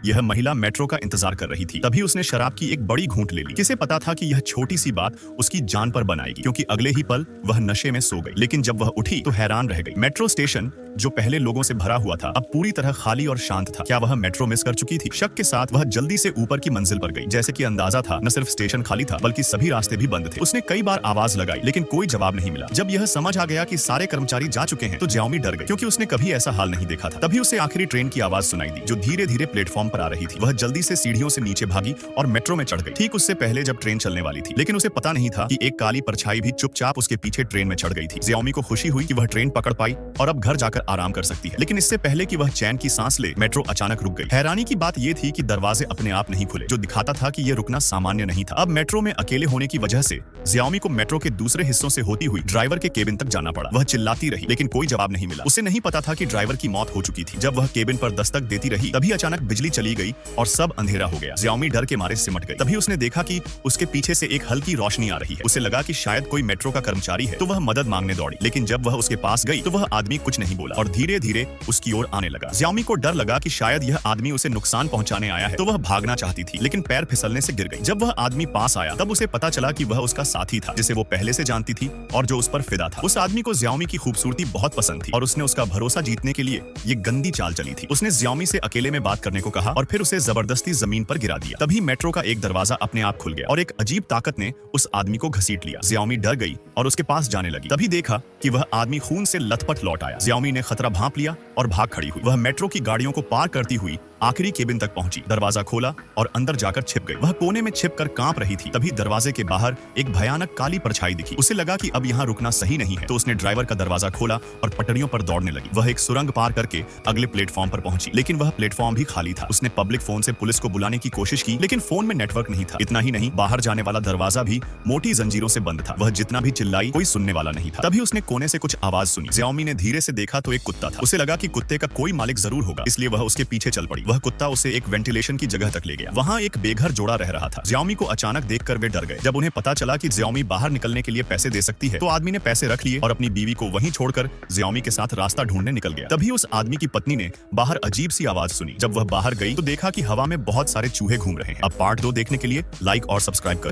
यह महिला मेट्रो का इंतजार कर रही थी। तभी उसने शराब की एक बड़ी घूंट ले ली। किसे पता था कि यह छोटी सी बात उसकी जान पर बनाएगी, क्योंकि अगले ही पल वह नशे में सो गई। लेकिन जब वह उठी तो हैरान रह गई। मेट्रो स्टेशन जो पहले लोगों से भरा हुआ था अब पूरी तरह खाली और शांत था। क्या वह मेट्रो मिस कर चुकी थी? शक के साथ वह जल्दी से ऊपर की मंजिल पर गई। जैसे कि अंदाजा था, न सिर्फ स्टेशन खाली था बल्कि सभी रास्ते भी बंद थे। उसने कई बार आवाज लगाई लेकिन कोई जवाब नहीं मिला। जब यह समझ आ गया कि सारे कर्मचारी जा चुके हैं तो ज्याओमी डर गई, क्योंकि उसने कभी ऐसा हाल नहीं देखा था। तभी उसे आखिरी ट्रेन की आवाज सुनाई दी जो धीरे धीरे प्लेटफॉर्म पर आ रही थी। वह जल्दी से सीढ़ियों से नीचे भागी और मेट्रो में चढ़ गई, ठीक उससे पहले जब ट्रेन चलने वाली थी। लेकिन उसे पता नहीं था कि एक काली परछाई भी चुपचाप उसके पीछे ट्रेन में चढ़ गई थी। ज्याओमी को खुशी हुई कि वह ट्रेन पकड़ पाई और अब घर जाकर आराम कर सकती है। लेकिन इससे पहले कि वह चैन की सांस ले, मेट्रो अचानक रुक गई। हैरानी की बात यह थी कि दरवाजे अपने आप नहीं खुले, जो दिखाता था कि यह रुकना सामान्य नहीं था। अब मेट्रो में अकेले होने की वजह से ज्याओमी को मेट्रो के दूसरे हिस्सों से होती हुई ड्राइवर के केबिन तक जाना पड़ा। वह चिल्लाती रही लेकिन कोई जवाब नहीं मिला। उसे नहीं पता था कि ड्राइवर की मौत हो चुकी थी। जब वह केबिन पर दस्तक देती रही तभी अचानक बिजली चली गई और सब अंधेरा हो गया। ज्याओमी डर के मारे सिमट गई। तभी उसने देखा कि उसके पीछे से एक हल्की रोशनी आ रही है। उसे लगा कि शायद कोई मेट्रो का कर्मचारी है, तो वह मदद मांगने दौड़ी। लेकिन जब वह उसके पास गई तो वह आदमी कुछ नहीं बोला और धीरे धीरे उसकी ओर आने लगा। ज्याओमी को डर लगा कि शायद यह आदमी उसे नुकसान पहुंचाने आया है, तो वह भागना चाहती थी लेकिन पैर फिसलने से गिर गई। जब वह आदमी पास आया तब उसे पता चला कि वह उसका साथी था, जिसे वो पहले से जानती थी और जो उस पर फिदा था। उस आदमी को ज्याओमी की खूबसूरती बहुत पसंद थी और उसने उसका भरोसा जीतने के लिए ये गंदी चाल चली थी। उसने ज्याओमी से अकेले में बात करने को कहा और फिर उसे जबरदस्ती जमीन पर गिरा दिया। तभी मेट्रो का एक दरवाजा अपने आप खुल गया और एक अजीब ताकत ने उस आदमी को घसीट लिया। ज्याओमी डर गई और उसके पास जाने लगी। तभी देखा कि वह आदमी खून से लथपथ लौट आया। ज्याओमी ने खतरा भांप लिया और भाग खड़ी हुई। वह मेट्रो की गाड़ियों को पार करती हुई आखिरी केबिन तक पहुंची, दरवाजा खोला और अंदर जाकर छिप गई। वह कोने में छिपकर कांप रही थी। तभी दरवाजे के बाहर एक भयानक काली परछाई दिखी। उसे लगा कि अब यहाँ रुकना सही नहीं है, तो उसने ड्राइवर का दरवाजा खोला और पटरियों पर दौड़ने लगी। वह एक सुरंग पार करके अगले प्लेटफॉर्म पर पहुंची, लेकिन वह प्लेटफॉर्म भी खाली था। उसने पब्लिक फोन से पुलिस को बुलाने की कोशिश की, लेकिन फोन में नेटवर्क नहीं था। इतना ही नहीं, बाहर जाने वाला दरवाजा भी मोटी जंजीरों से बंद था। वह जितना भी चिल्लाई कोई सुनने वाला नहीं था। तभी उसने कोने से कुछ आवाज सुनी। ज्याओमी ने धीरे से देखा तो एक कुत्ता था। उसे लगा कि कुत्ते का कोई मालिक जरूर होगा, इसलिए वह उसके पीछे चल पड़ी। वह कुत्ता उसे एक वेंटिलेशन की जगह तक ले गया। वहां एक बेघर जोड़ा रह रहा था। ज्याओमी को अचानक देखकर वे डर गए। जब उन्हें पता चला कि ज्याओमी बाहर निकलने के लिए पैसे दे सकती है, तो आदमी ने पैसे रख लिए और अपनी बीवी को वहीं छोड़कर ज्याओमी के साथ रास्ता ढूंढने निकल गया। तभी उस आदमी की पत्नी ने बाहर अजीब सी आवाज सुनी। जब वह बाहर गई तो देखा कि हवा में बहुत सारे चूहे घूम रहे हैं। अब पार्ट 2 देखने के लिए लाइक और सब्सक्राइब कर